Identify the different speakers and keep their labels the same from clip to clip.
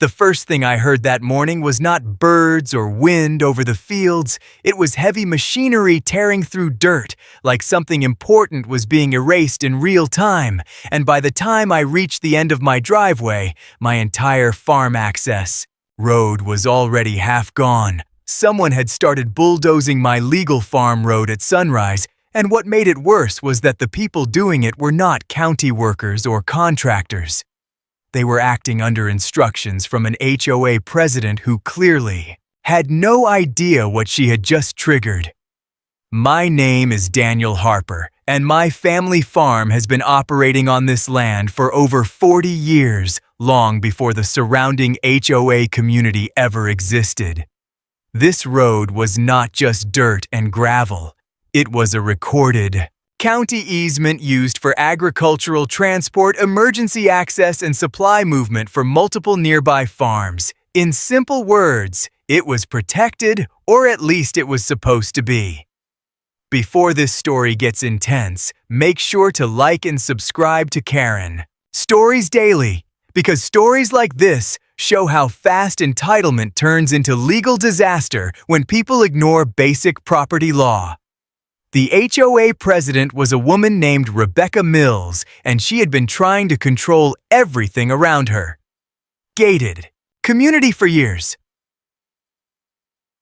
Speaker 1: The first thing I heard that morning was not birds or wind over the fields, it was heavy machinery tearing through dirt, like something important was being erased in real time, and by the time I reached the end of my driveway, my entire farm access road was already half gone. Someone had started bulldozing my legal farm road at sunrise, and what made it worse was that the people doing it were not county workers or contractors. They were acting under instructions from an HOA president who clearly had no idea what she had just triggered. My name is Daniel Harper, and my family farm has been operating on this land for over 40 years, long before the surrounding HOA community ever existed. This road was not just dirt and gravel. It was a recorded county easement used for agricultural transport, emergency access, and supply movement for multiple nearby farms. In simple words, it was protected, or at least it was supposed to be. Before this story gets intense, make sure to like and subscribe to Karen Stories Daily, because stories like this show how fast entitlement turns into legal disaster when people ignore basic property law. The HOA president was a woman named Rebecca Mills, and she had been trying to control everything around her. Gated community for years.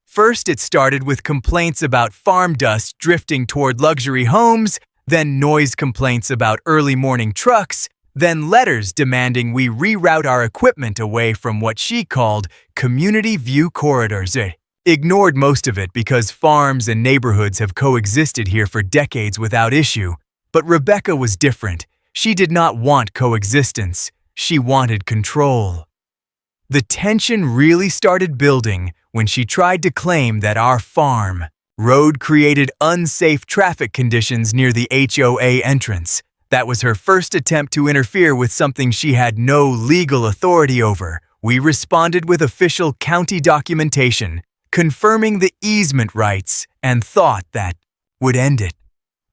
Speaker 1: First, it started with complaints about farm dust drifting toward luxury homes, then noise complaints about early morning trucks, then letters demanding we reroute our equipment away from what she called community view corridors. Ignored most of it because farms and neighborhoods have coexisted here for decades without issue. But Rebecca was different. She did not want coexistence. She wanted control. The tension really started building when she tried to claim that our farm road created unsafe traffic conditions near the HOA entrance. That was her first attempt to interfere with something she had no legal authority over. We responded with official county documentation, confirming the easement rights, and thought that would end it.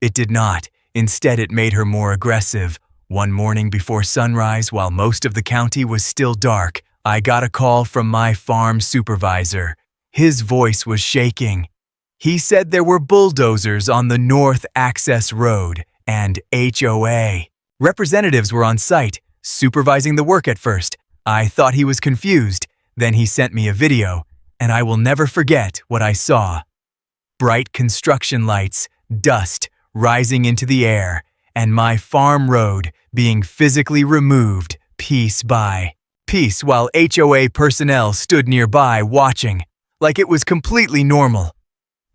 Speaker 1: It did not. Instead, it made her more aggressive. One morning before sunrise, while most of the county was still dark, I got a call from my farm supervisor. His voice was shaking. He said there were bulldozers on the North Access Road, and HOA representatives were on site, supervising the work at first. I thought he was confused. Then he sent me a video, and I will never forget what I saw. Bright construction lights, dust rising into the air, and my farm road being physically removed piece by piece while HOA personnel stood nearby watching, like it was completely normal.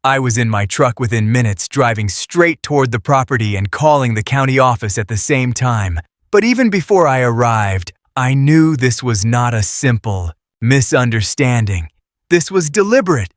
Speaker 1: I was in my truck within minutes, driving straight toward the property and calling the county office at the same time. But even before I arrived, I knew this was not a simple misunderstanding. This was deliberate.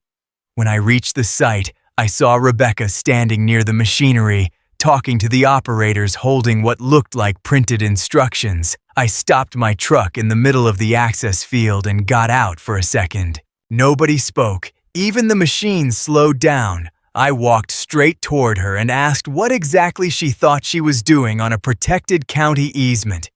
Speaker 1: When I reached the site, I saw Rebecca standing near the machinery, talking to the operators holding what looked like printed instructions. I stopped my truck in the middle of the access field and got out for a second. Nobody spoke. Even the machine slowed down. I walked straight toward her and asked what exactly she thought she was doing on a protected county easement.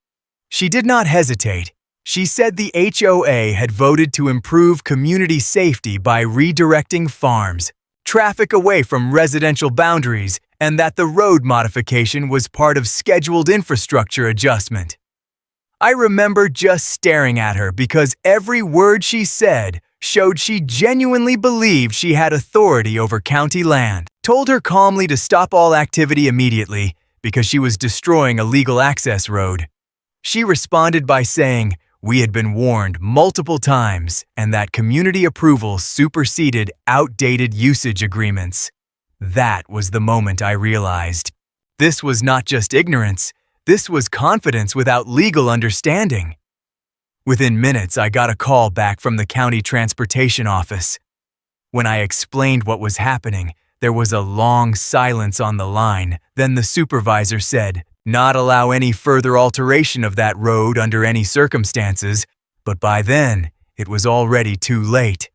Speaker 1: She did not hesitate. She said the HOA had voted to improve community safety by redirecting farms, traffic away from residential boundaries, and that the road modification was part of scheduled infrastructure adjustment. I remember just staring at her because every word she said showed she genuinely believed she had authority over county land. Told her calmly to stop all activity immediately because she was destroying a legal access road. She responded by saying, we had been warned multiple times and that community approval superseded outdated usage agreements. That was the moment I realized. This was not just ignorance, this was confidence without legal understanding. Within minutes, I got a call back from the county transportation office. When I explained what was happening, there was a long silence on the line. Then the supervisor said, not allow any further alteration of that road under any circumstances, but by then, it was already too late.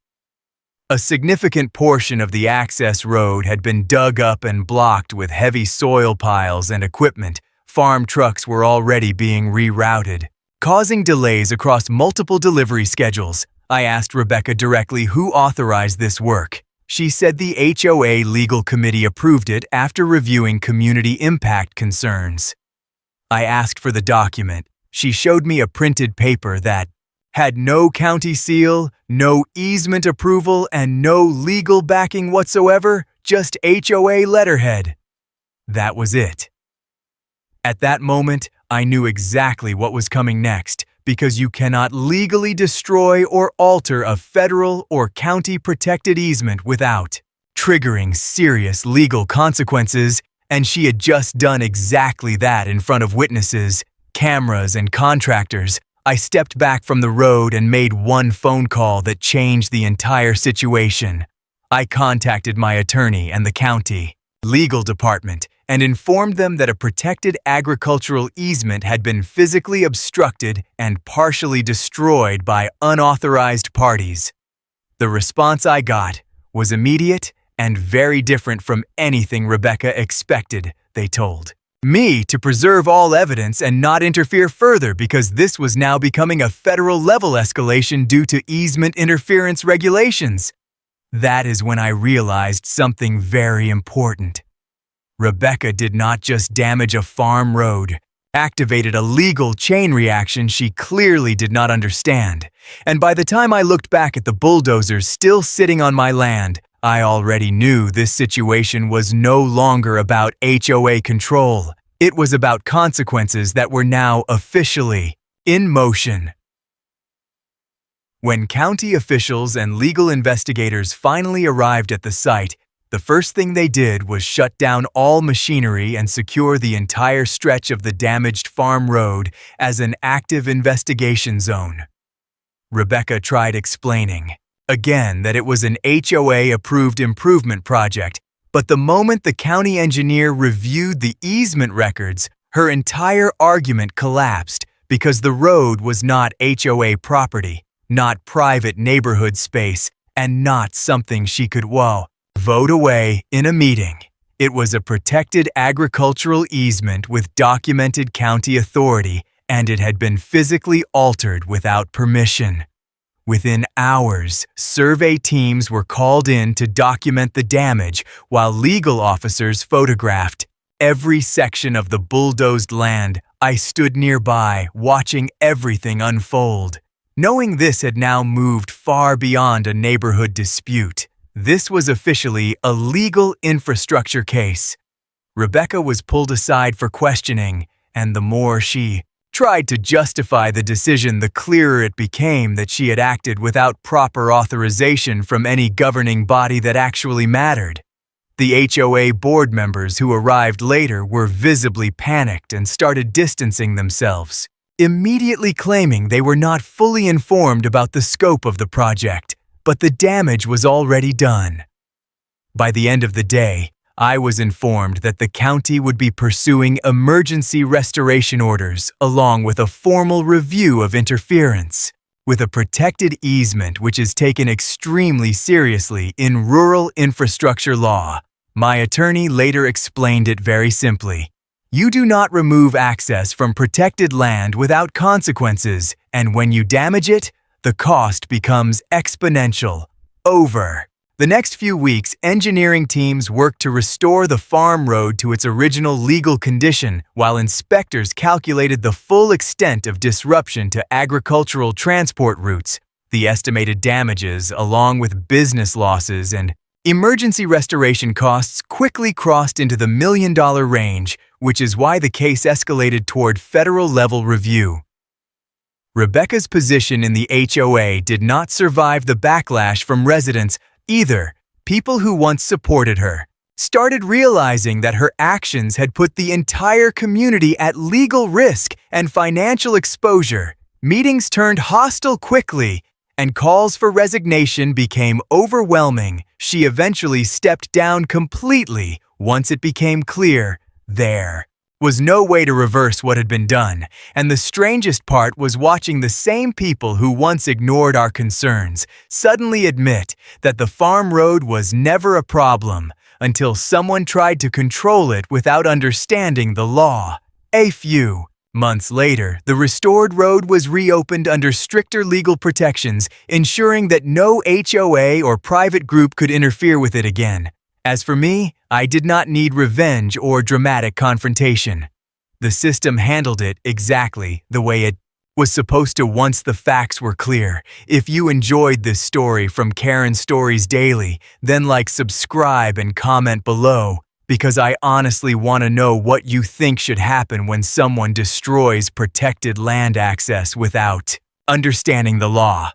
Speaker 1: A significant portion of the access road had been dug up and blocked with heavy soil piles and equipment. Farm trucks were already being rerouted. causing delays across multiple delivery schedules. I asked Rebecca directly who authorized this work. She said the HOA legal committee approved it after reviewing community impact concerns. I asked for the document. She showed me a printed paper that had no county seal, no easement approval, and no legal backing whatsoever, just HOA letterhead. That was it. At that moment, I knew exactly what was coming next, because you cannot legally destroy or alter a federal or county-protected easement without triggering serious legal consequences, and she had just done exactly that in front of witnesses, cameras, and contractors. I stepped back from the road and made one phone call that changed the entire situation. I contacted my attorney and the county legal department and informed them that a protected agricultural easement had been physically obstructed and partially destroyed by unauthorized parties. The response I got was immediate and very different from anything Rebecca expected, they told me to preserve all evidence and not interfere further because this was now becoming a federal-level escalation due to easement interference regulations. That is when I realized something very important. Rebecca did not just damage a farm road, activated a legal chain reaction she clearly did not understand. And by the time I looked back at the bulldozers still sitting on my land, I already knew this situation was no longer about HOA control. It was about consequences that were now officially in motion. When county officials and legal investigators finally arrived at the site, the first thing they did was shut down all machinery and secure the entire stretch of the damaged farm road as an active investigation zone. Rebecca tried explaining, again, that it was an HOA-approved improvement project, but the moment the county engineer reviewed the easement records, her entire argument collapsed because the road was not HOA property, not private neighborhood space, and not something she could vote away in a meeting. It was a protected agricultural easement with documented county authority, and it had been physically altered without permission. Within hours, survey teams were called in to document the damage while legal officers photographed every section of the bulldozed land. I stood nearby, watching everything unfold. Knowing this had now moved far beyond a neighborhood dispute, this was officially a legal infrastructure case. Rebecca was pulled aside for questioning, and the more she tried to justify the decision, the clearer it became that she had acted without proper authorization from any governing body that actually mattered. The HOA board members who arrived later were visibly panicked and started distancing themselves, immediately claiming they were not fully informed about the scope of the project, but the damage was already done. By the end of the day, I was informed that the county would be pursuing emergency restoration orders along with a formal review of interference. With a protected easement which is taken extremely seriously in rural infrastructure law, my attorney later explained it very simply. You do not remove access from protected land without consequences, and when you damage it, the cost becomes exponential. Over. The next few weeks, engineering teams worked to restore the farm road to its original legal condition, while inspectors calculated the full extent of disruption to agricultural transport routes. The estimated damages, along with business losses and emergency restoration costs, quickly crossed into the million-dollar range, which is why the case escalated toward federal-level review. Rebecca's position in the HOA did not survive the backlash from residents either. People who once supported her started realizing that her actions had put the entire community at legal risk and financial exposure. Meetings turned hostile quickly, and calls for resignation became overwhelming. She eventually stepped down completely once it became clear there was no way to reverse what had been done, and the strangest part was watching the same people who once ignored our concerns suddenly admit that the farm road was never a problem until someone tried to control it without understanding the law. A few Months later, the restored road was reopened under stricter legal protections, ensuring that no HOA or private group could interfere with it again. As for me, I did not need revenge or dramatic confrontation. The system handled it exactly the way it was supposed to once the facts were clear. If you enjoyed this story from Karen Stories Daily, then subscribe and comment below, because I honestly want to know what you think should happen when someone destroys protected land access without understanding the law.